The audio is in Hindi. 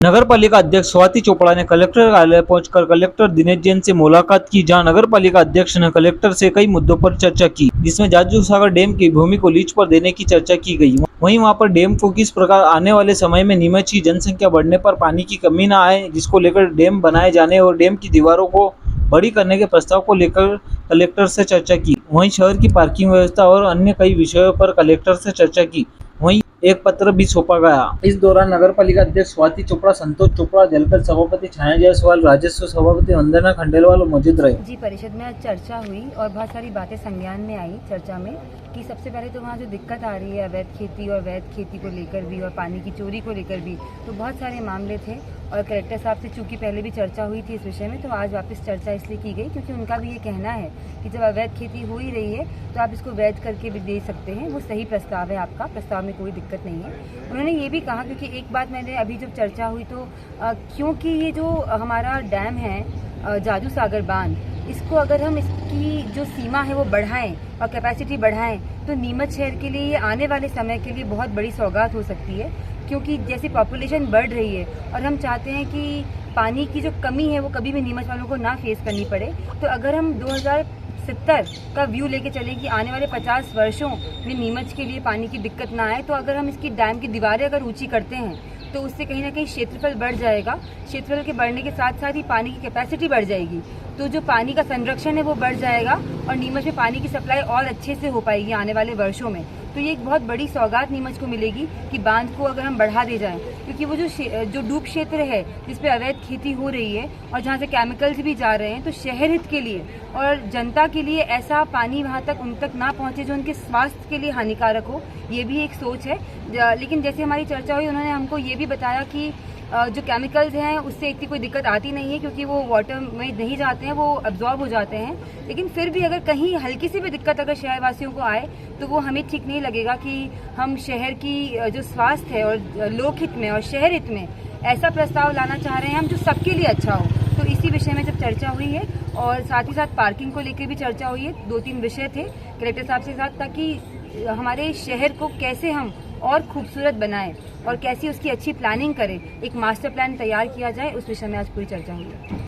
नगर पालिका अध्यक्ष स्वाति चोपड़ा ने कलेक्टर कार्यालय पहुंचकर कलेक्टर दिनेश जैन से मुलाकात की, जहां नगर पालिका अध्यक्ष ने कलेक्टर से कई मुद्दों पर चर्चा की, जिसमें जाजू सागर डैम की भूमि को लीज पर देने की चर्चा की गई। वहीं वहां पर डैम को किस प्रकार आने वाले समय में नीमच की जनसंख्या बढ़ने पर पानी की कमी न आए, जिसको लेकर डैम बनाए जाने और डैम की दीवारों को बड़ी करने के प्रस्ताव को लेकर कलेक्टर से चर्चा की। वहीं शहर की पार्किंग व्यवस्था और अन्य कई विषयों पर कलेक्टर से चर्चा की। वहीं एक पत्र भी सौंपा गया। इस दौरान नगर पालिका अध्यक्ष स्वाति चोपड़ा, संतोष चोपड़ा, जलकर सभापति छाया जायसवाल, राजस्व सभापति वंदना खंडेलवाल मौजूद रहे। जी, परिषद में आज चर्चा हुई और बहुत सारी बातें संज्ञान में आई चर्चा में कि सबसे पहले तो वहाँ जो दिक्कत आ रही है अवैध खेती और वैध खेती को लेकर भी और पानी की चोरी को लेकर भी, तो बहुत सारे मामले थे और कलेक्टर साहब से चूंकि पहले भी चर्चा हुई थी इस विषय में, तो आज वापस चर्चा इसलिए की गई क्योंकि उनका भी ये कहना है कि जब अवैध खेती हो ही रही है तो आप इसको वैध करके भी दे सकते हैं। वो सही प्रस्ताव है, आपका प्रस्ताव में कोई दिक्कत नहीं है। उन्होंने ये भी कहा, क्योंकि एक बात मैंने अभी जब चर्चा हुई तो क्योंकि ये जो हमारा डैम है जाजू सागर बांध, इसको अगर हम इसकी जो सीमा है वो बढ़ाएं और कैपेसिटी बढ़ाएं तो नीमच शहर के लिए आने वाले समय के लिए बहुत बड़ी सौगात हो सकती है, क्योंकि जैसे पॉपुलेशन बढ़ रही है और हम चाहते हैं कि पानी की जो कमी है वो कभी भी नीमच वालों को ना फेस करनी पड़े। तो अगर हम 2070 का व्यू लेके चलें कि आने वाले 50 वर्षों में नीमच के लिए पानी की दिक्कत ना आए, तो अगर हम इसकी डैम की दीवारें अगर ऊंची करते हैं तो उससे कहीं ना कहीं क्षेत्रफल बढ़ जाएगा। क्षेत्रफल के बढ़ने के साथ साथ ही पानी की कैपेसिटी बढ़ जाएगी, तो जो पानी का संरक्षण है वो बढ़ जाएगा और नीमच में पानी की सप्लाई और अच्छे से हो पाएगी आने वाले वर्षों में। तो ये एक बहुत बड़ी सौगात नीमच को मिलेगी कि बांध को अगर हम बढ़ा दे जाएं, क्योंकि वो जो डूब क्षेत्र है जिस पे अवैध खेती हो रही है और जहाँ से केमिकल्स भी जा रहे हैं, तो शहर हित के लिए और जनता के लिए ऐसा पानी वहाँ तक उन तक ना पहुँचे जो उनके स्वास्थ्य के लिए हानिकारक हो, ये भी एक सोच है। लेकिन जैसे हमारी चर्चा हुई, उन्होंने हमको ये भी बताया कि जो केमिकल्स हैं उससे इतनी कोई दिक्कत आती नहीं है, क्योंकि वो वाटर में नहीं जाते हैं, वो अब्जॉर्ब हो जाते हैं। लेकिन फिर भी अगर कहीं हल्की सी भी दिक्कत अगर शहरवासियों को आए तो वो हमें ठीक नहीं लगेगा कि हम शहर की जो स्वास्थ्य है और लोकहित में और शहर हित में ऐसा प्रस्ताव लाना चाह रहे हैं हम जो सबके लिए अच्छा हो। तो इसी विषय में जब चर्चा हुई है और साथ ही साथ पार्किंग को लेकर भी चर्चा हुई है। 2-3 विषय थे कलेक्टर साहब के साथ, ताकि हमारे शहर को कैसे हम और खूबसूरत बनाएं और कैसी उसकी अच्छी प्लानिंग करें, एक मास्टर प्लान तैयार किया जाए, उस विषय में आज पूरी चर्चा हुई है।